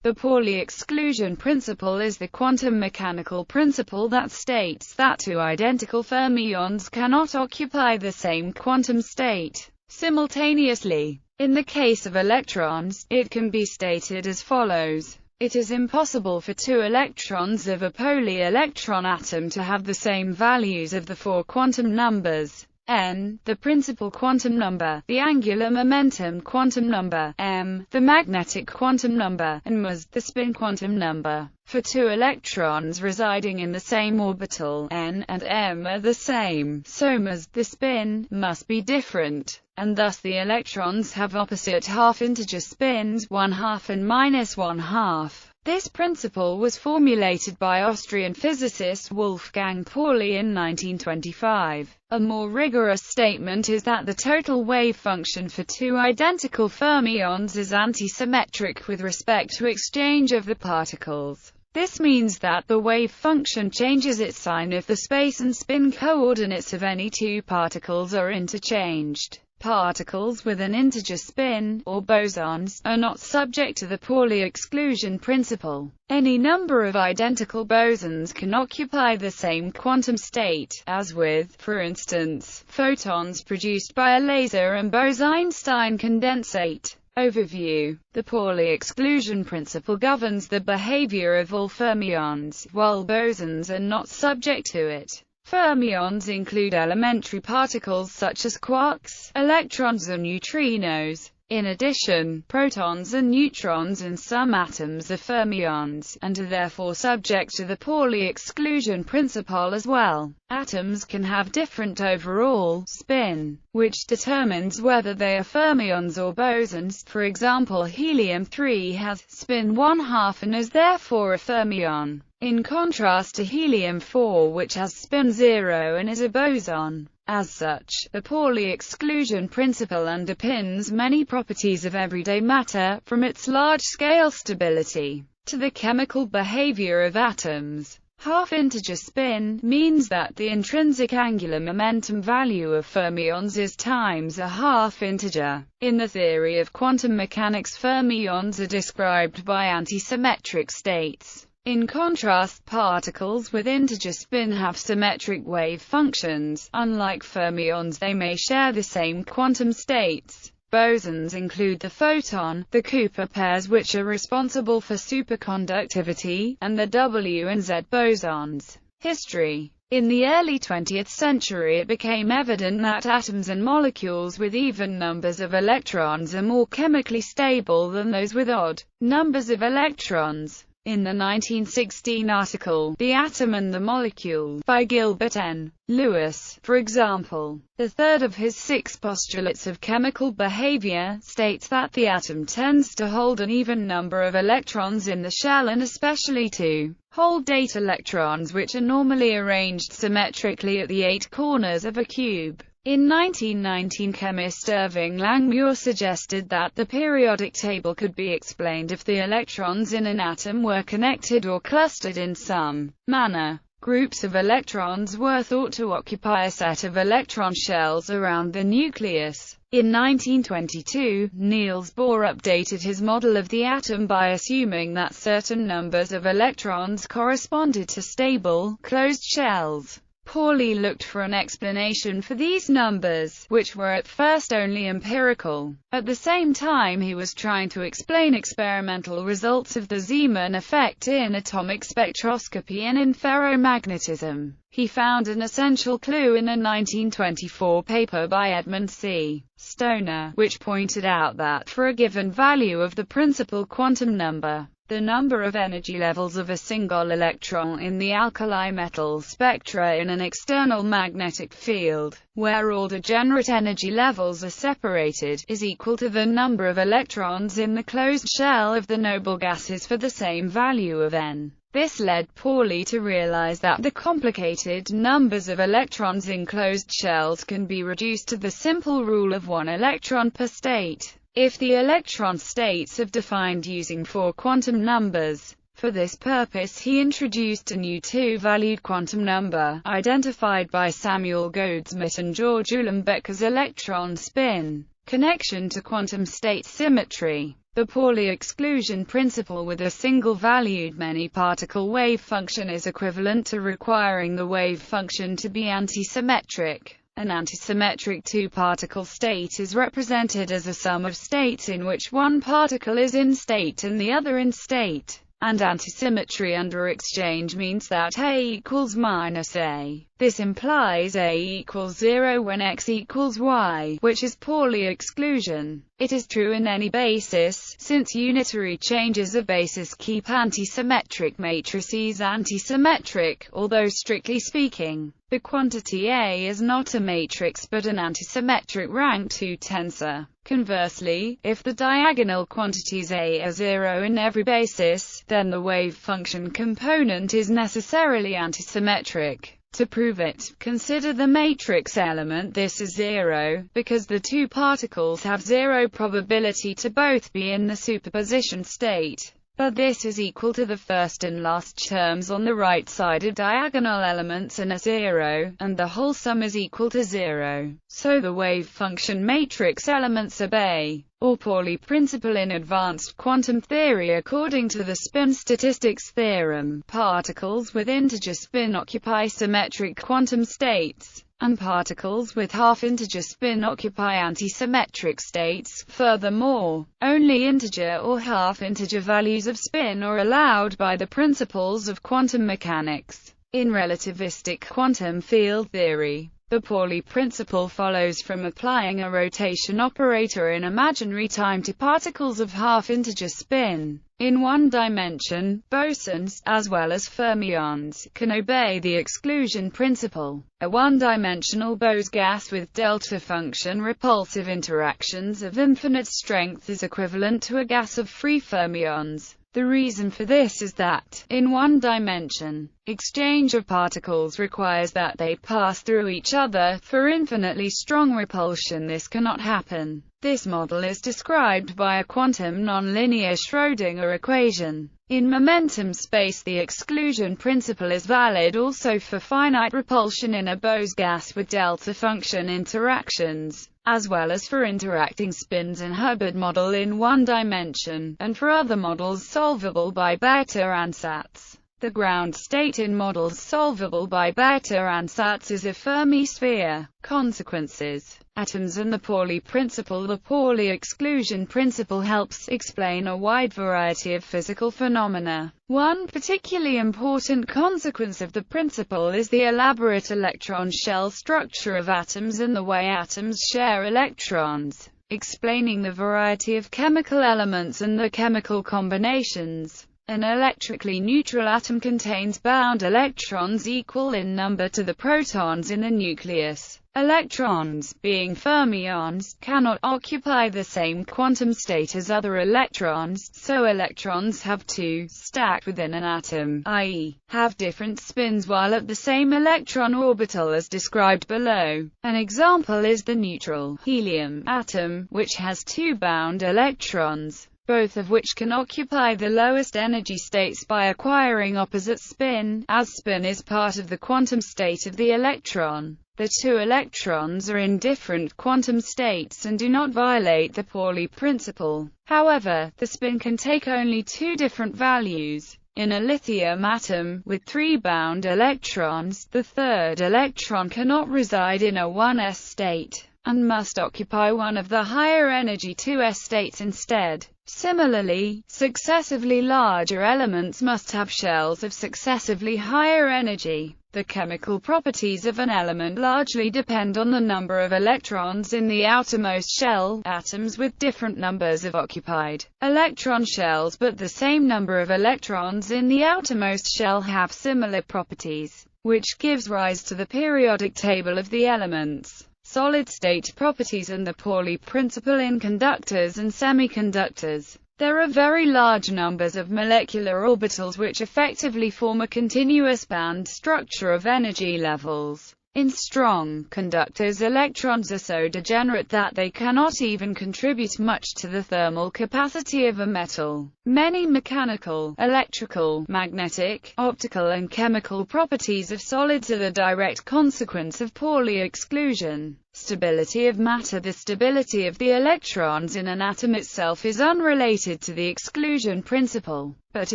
The Pauli exclusion principle is the quantum mechanical principle that states that two identical fermions cannot occupy the same quantum state simultaneously. In the case of electrons, it can be stated as follows. It is impossible for two electrons of a poly-electron atom to have the same values of the four quantum numbers: n, the principal quantum number; the angular momentum quantum number, m; the magnetic quantum number; and ms, the spin quantum number. For two electrons residing in the same orbital, n and m are the same, so ms, the spin, must be different, and thus the electrons have opposite half-integer spins, 1/2 and -1/2. This principle was formulated by Austrian physicist Wolfgang Pauli in 1925. A more rigorous statement is that the total wave function for two identical fermions is antisymmetric with respect to exchange of the particles. This means that the wave function changes its sign if the space and spin coordinates of any two particles are interchanged. Particles with an integer spin, or bosons, are not subject to the Pauli exclusion principle. Any number of identical bosons can occupy the same quantum state, as with, for instance, photons produced by a laser and Bose-Einstein condensate. Overview. The Pauli exclusion principle governs the behavior of all fermions, while bosons are not subject to it. Fermions include elementary particles such as quarks, electrons or neutrinos. In addition, protons and neutrons in some atoms are fermions, and are therefore subject to the Pauli exclusion principle as well. Atoms can have different overall spin, which determines whether they are fermions or bosons. For example, helium-3 has spin 1/2 and is therefore a fermion, in contrast to helium-4 which has spin 0 and is a boson. As such, the Pauli exclusion principle underpins many properties of everyday matter, from its large-scale stability to the chemical behavior of atoms. Half-integer spin means that the intrinsic angular momentum value of fermions is times a half-integer. In the theory of quantum mechanics, fermions are described by antisymmetric states. In contrast, particles with integer spin have symmetric wave functions. Unlike fermions, they may share the same quantum states. Bosons include the photon, the Cooper pairs which are responsible for superconductivity, and the W and Z bosons. History. In the early 20th century it became evident that atoms and molecules with even numbers of electrons are more chemically stable than those with odd numbers of electrons. In the 1916 article, The Atom and the Molecule, by Gilbert N. Lewis, for example, the third of his 6 postulates of chemical behavior, states that the atom tends to hold an even number of electrons in the shell and especially to hold 8 electrons which are normally arranged symmetrically at the 8 corners of a cube. In 1919, chemist Irving Langmuir suggested that the periodic table could be explained if the electrons in an atom were connected or clustered in some manner. Groups of electrons were thought to occupy a set of electron shells around the nucleus. In 1922, Niels Bohr updated his model of the atom by assuming that certain numbers of electrons corresponded to stable, closed shells. Pauli looked for an explanation for these numbers, which were at first only empirical. At the same time he was trying to explain experimental results of the Zeeman effect in atomic spectroscopy and in ferromagnetism. He found an essential clue in a 1924 paper by Edmund C. Stoner, which pointed out that, for a given value of the principal quantum number, the number of energy levels of a single electron in the alkali metal spectra in an external magnetic field, where all degenerate energy levels are separated, is equal to the number of electrons in the closed shell of the noble gases for the same value of n. This led Pauli to realize that the complicated numbers of electrons in closed shells can be reduced to the simple rule of 1 electron per state, if the electron states are defined using 4 quantum numbers. For this purpose he introduced a new 2-valued quantum number, identified by Samuel Goldsmith and George Uhlenbeck as electron spin. Connection to quantum state symmetry. The Pauli exclusion principle with a single-valued many-particle wave function is equivalent to requiring the wave function to be antisymmetric. An antisymmetric two-particle state is represented as a sum of states in which one particle is in state and the other in state. And antisymmetry under exchange means that A equals minus A. This implies A equals 0 when X equals Y, which is Pauli exclusion. It is true in any basis, since unitary changes of basis keep antisymmetric matrices antisymmetric, although strictly speaking, the quantity A is not a matrix but an antisymmetric rank 2 tensor. Conversely, if the diagonal quantities A are 0 in every basis, then the wave function component is necessarily antisymmetric. To prove it, consider the matrix element. This is 0, because the two particles have 0 probability to both be in the superposition state. But this is equal to the first and last terms on the right-sided diagonal elements and a 0, and the whole sum is equal to 0. So the wave function matrix elements obey, or Pauli principle in advanced quantum theory. According to the spin statistics theorem, particles with integer spin occupy symmetric quantum states, and particles with half-integer spin occupy antisymmetric states. Furthermore, only integer or half-integer values of spin are allowed by the principles of quantum mechanics. In relativistic quantum field theory, the Pauli principle follows from applying a rotation operator in imaginary time to particles of half-integer spin. In one dimension, bosons, as well as fermions, can obey the exclusion principle. A one-dimensional Bose gas with delta function repulsive interactions of infinite strength is equivalent to a gas of free fermions. The reason for this is that, in one dimension, exchange of particles requires that they pass through each other. For infinitely strong repulsion this cannot happen. This model is described by a quantum nonlinear Schrödinger equation. In momentum space, the exclusion principle is valid also for finite repulsion in a Bose gas with delta function interactions, as well as for interacting spins in Hubbard model in one dimension, and for other models solvable by Bethe-Ansatz. The ground state in models solvable by Bethe-Ansatz is a Fermi sphere. Consequences: atoms and the Pauli principle. The Pauli exclusion principle helps explain a wide variety of physical phenomena. One particularly important consequence of the principle is the elaborate electron shell structure of atoms and the way atoms share electrons, explaining the variety of chemical elements and the chemical combinations. An electrically neutral atom contains bound electrons equal in number to the protons in the nucleus. Electrons, being fermions, cannot occupy the same quantum state as other electrons, so electrons have to stacked within an atom, i.e., have different spins while at the same electron orbital as described below. An example is the neutral helium atom, which has two bound electrons, both of which can occupy the lowest energy states by acquiring opposite spin, as spin is part of the quantum state of the electron. The two electrons are in different quantum states and do not violate the Pauli principle. However, the spin can take only two different values. In a lithium atom, with three bound electrons, the third electron cannot reside in a 1s state, and must occupy one of the higher energy 2s states instead. Similarly, successively larger elements must have shells of successively higher energy. The chemical properties of an element largely depend on the number of electrons in the outermost shell. Atoms with different numbers of occupied electron shells but the same number of electrons in the outermost shell have similar properties, which gives rise to the periodic table of the elements. Solid-state properties and the Pauli principle in conductors and semiconductors. There are very large numbers of molecular orbitals which effectively form a continuous band structure of energy levels. In strong conductors, electrons are so degenerate that they cannot even contribute much to the thermal capacity of a metal. Many mechanical, electrical, magnetic, optical and chemical properties of solids are the direct consequence of Pauli exclusion. Stability of matter. The stability of the electrons in an atom itself is unrelated to the exclusion principle, but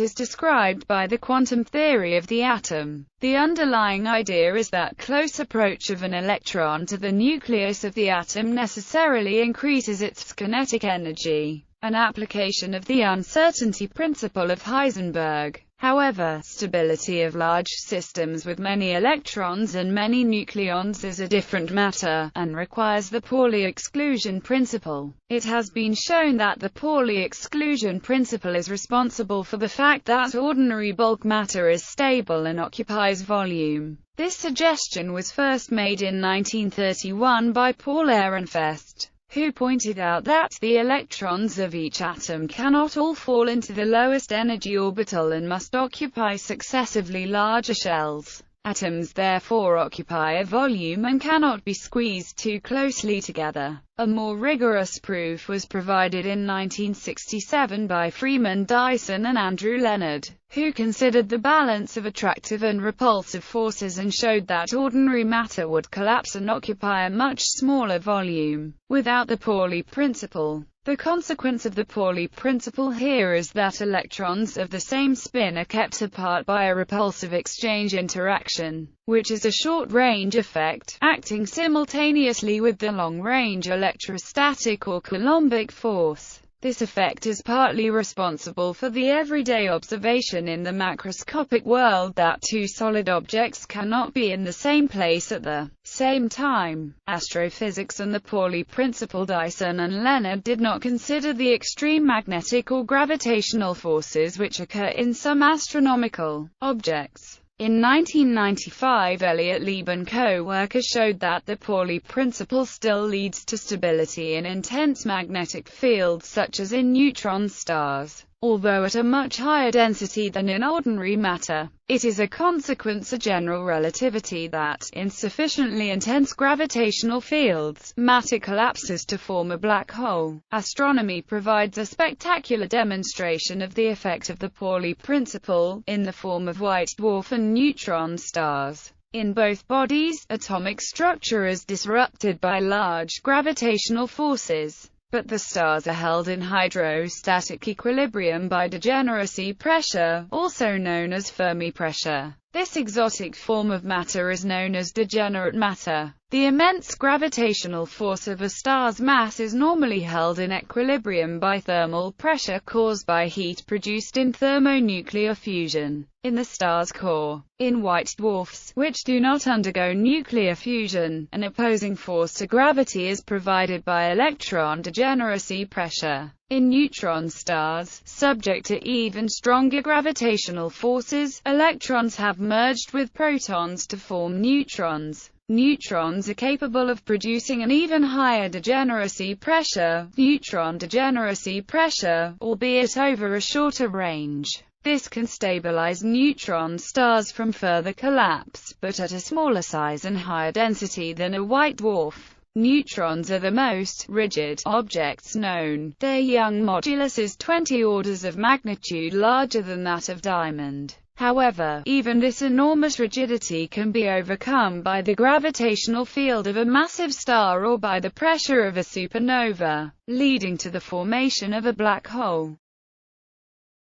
is described by the quantum theory of the atom. The underlying idea is that close approach of an electron to the nucleus of the atom necessarily increases its kinetic energy, an application of the uncertainty principle of Heisenberg. However, stability of large systems with many electrons and many nucleons is a different matter, and requires the Pauli-exclusion principle. It has been shown that the Pauli-exclusion principle is responsible for the fact that ordinary bulk matter is stable and occupies volume. This suggestion was first made in 1931 by Paul Ehrenfest, who pointed out that the electrons of each atom cannot all fall into the lowest energy orbital and must occupy successively larger shells. Atoms therefore occupy a volume and cannot be squeezed too closely together. A more rigorous proof was provided in 1967 by Freeman Dyson and Andrew Leonard, who considered the balance of attractive and repulsive forces and showed that ordinary matter would collapse and occupy a much smaller volume without the Pauli principle. The consequence of the Pauli principle here is that electrons of the same spin are kept apart by a repulsive exchange interaction, which is a short-range effect, acting simultaneously with the long-range electrostatic or Coulombic force. This effect is partly responsible for the everyday observation in the macroscopic world that two solid objects cannot be in the same place at the same time. Astrophysics and the Pauli principle. Dyson and Leonard did not consider the extreme magnetic or gravitational forces which occur in some astronomical objects. In 1995, Elliott Lieb and co-workers showed that the Pauli principle still leads to stability in intense magnetic fields such as in neutron stars, although at a much higher density than in ordinary matter. It is a consequence of general relativity that, in sufficiently intense gravitational fields, matter collapses to form a black hole. Astronomy provides a spectacular demonstration of the effect of the Pauli principle, in the form of white dwarf and neutron stars. In both bodies, atomic structure is disrupted by large gravitational forces, but the stars are held in hydrostatic equilibrium by degeneracy pressure, also known as Fermi pressure. This exotic form of matter is known as degenerate matter. The immense gravitational force of a star's mass is normally held in equilibrium by thermal pressure caused by heat produced in thermonuclear fusion in the star's core. In white dwarfs, which do not undergo nuclear fusion, an opposing force to gravity is provided by electron degeneracy pressure. In neutron stars, subject to even stronger gravitational forces, electrons have merged with protons to form neutrons. Neutrons are capable of producing an even higher degeneracy pressure, neutron degeneracy pressure, albeit over a shorter range. This can stabilize neutron stars from further collapse, but at a smaller size and higher density than a white dwarf. Neutrons are the most rigid objects known. Their Young modulus is 20 orders of magnitude larger than that of diamond. However, even this enormous rigidity can be overcome by the gravitational field of a massive star or by the pressure of a supernova, leading to the formation of a black hole.